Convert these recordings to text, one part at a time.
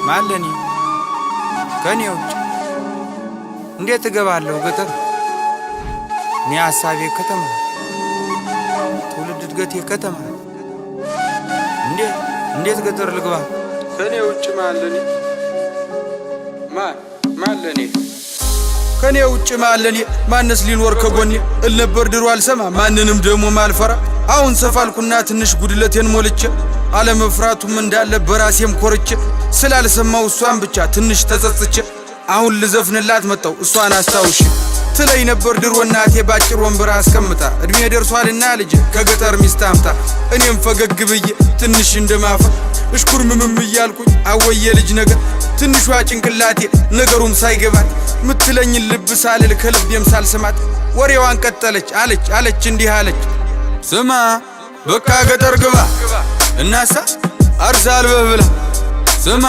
ማለኒ ከኔው እንዴት እገባለሁ ገጠር እኔ ሐሳቤ ከተማ ትውልድ እድገቴ ከተማ እንዴት ገጠር ልግባ ከኔው ውጭ ማለኒ ማለኒ ከኔው ውጭ ማለኒ ማንስ ሊኖር ከጎኔ እልነበር ድሮ አልሰማ ማንንም ደሞ ማልፈራ አሁን ሰፋልኩና ትንሽ ጉድለቴን ሞልቼ አለመፍራቱም እንዳለ በራሴም ኮርቼ ስላልሰማው እሷን ብቻ ትንሽ ተጸጽቼ አሁን ልዘፍንላት መጣው እሷን አስታውሽ ትለይ ነበር ድሮ እናቴ ባጭር ወንበር አስቀምጣ እድሜ ደርሷልና ልጅ ከገጠር ሚስት አምጣ እኔም ፈገግ ብዬ ትንሽ እንደማፈ እሽኩር ምምም እያልኩኝ አወየ ልጅ ነገር ትንሿ ጭንቅላቴ ነገሩም ሳይገባት ምትለኝ ልብ ሳልል ከልቤም ሳልሰማት ወሬዋን ቀጠለች አለች እንዲህ አለች ስማ በቃ ገጠር ግባ እናሳ አርሳል በብላ ስማ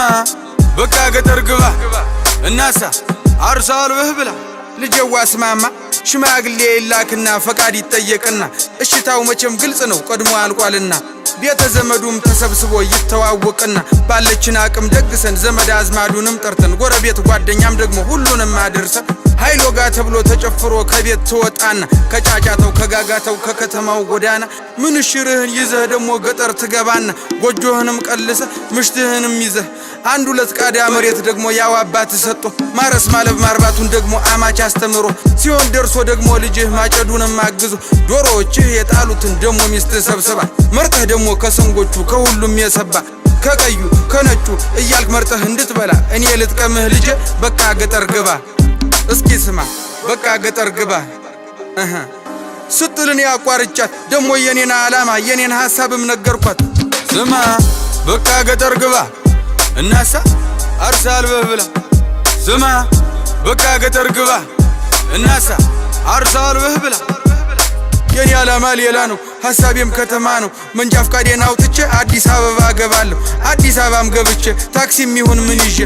በቃ ገጠር ግባ እናሳ አርሳል በብላ ልጅዋ ስማማ ሽማግሌ ይላክና ፈቃድ ይጠየቅና እሽታው መቼም ግልጽ ነው ቀድሞ አልቋልና ቤተ ዘመዱም ተሰብስቦ ይተዋወቅና ባለችን አቅም ደግሰን ዘመድ አዝማዱንም ጠርተን ጎረቤት ጓደኛም ደግሞ ሁሉንም አድርሰን ኃይሎ ጋ ተብሎ ተጨፍሮ ከቤት ተወጣና ከጫጫታው ከጋጋታው ከከተማው ጎዳና ምንሽርህን ይዘህ ደግሞ ገጠር ትገባና ጎጆህንም ቀልሰ ምሽትህንም ይዘህ አንድ ሁለት ቃዳ መሬት ደግሞ ያው አባት ሰጥቶ ማረስ ማለብ ማርባቱን ደግሞ አማች አስተምሮ ሲሆን ደርሶ ደግሞ ልጅህ ማጨዱንም አግዞ ዶሮዎችህ የጣሉትን ደግሞ ሚስት ሰብስባ መርጠህ ደግሞ ከሰንጎቹ ከሁሉም የሰባ ከቀዩ ከነጩ እያልክ መርጠህ እንድትበላ እኔ ልጥቀምህ ልጅ በቃ ገጠር ግባ እስኪ ስማ በቃ ገጠር ግባ ስትልን ያቋርጫት ደግሞ የኔን ዓላማ የኔን ሐሳብም ነገርኳት ስማ በቃ ገጠር ግባ እናሳ አርሳል በብላ ስማ በቃ ገጠር ግባ እናሳ አርሳል በብላ የኔ ዓላማ ሌላ ነው ሐሳቤም ከተማ ነው መንጃ ፍቃዴን አውጥቼ አዲስ አበባ ገባለሁ አዲስ አበባም ገብቼ ታክሲም ይሁን ምን ይዤ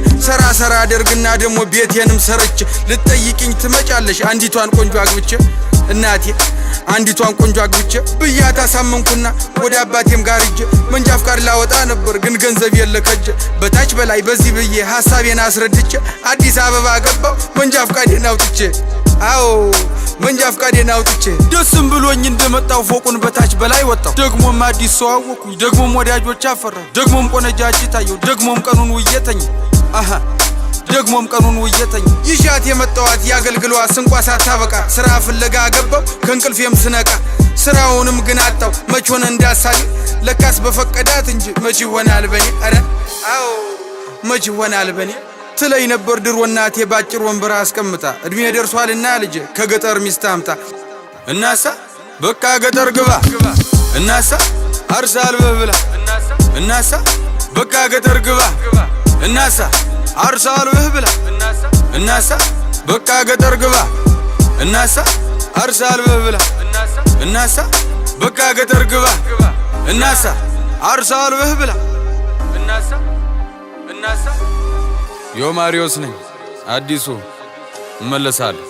ሰራ አደርግና ደግሞ ቤቴንም ሰርቼ ልትጠይቂኝ ትመጫለሽ አንዲቷን ቆንጆ አግብቼ እናቴ አንዲቷን ቆንጆ አግብቼ ብያታ ሳመንኩና ወደ አባቴም ጋር ሂጄ መንጃ ፍቃድ ላወጣ ነበር ግን ገንዘብ የለከጀ በታች በላይ በዚህ ብዬ ሐሳቤን አስረድቼ አዲስ አበባ ገባው መንጃ ፍቃዴን አውጥቼ አዎ መንጃ ፍቃዴን አውጥቼ ደስም ብሎኝ እንደመጣው ፎቁን በታች በላይ ወጣው ደግሞም አዲስ ሰው አወኩኝ ደግሞም ወዳጆች አፈራ ደግሞም ቆነጃጅ ታየው ደግሞም ቀኑን ውየተኝ ደግሞም ቀኑን ውየተኝ ይሻት የመጣዋት ያገልግሏ ስንቋ ሳታበቃ ስራ ፍለጋ ገባው ከንቅልፌም ስነቃ ስራውንም ግን አጣው መቾን እንዳሳኝ ለካስ በፈቀዳት እንጂ መች ይሆናል በኔ አረ አዎ መች ይሆናል በኔ ትለይ ነበር ድሮ እናቴ ባጭር ወንበር አስቀምጣ እድሜ ደርሷልና ልጅ ከገጠር ሚስት አምጣ እናሳ በቃ ገጠር ግባ እናሳ አርሳል በብላ እናሳ በቃ ገጠር ግባ እናሳ አርሳል በብላ እናሳ በቃ ገጠር ግባ እናሳ አርሳል በብላ እናሳ በቃ ገጠር ግባ እናሳ አርሳል በብላ እናሳ ዮማሪዮስ ነኝ አዲሱ እመለሳለሁ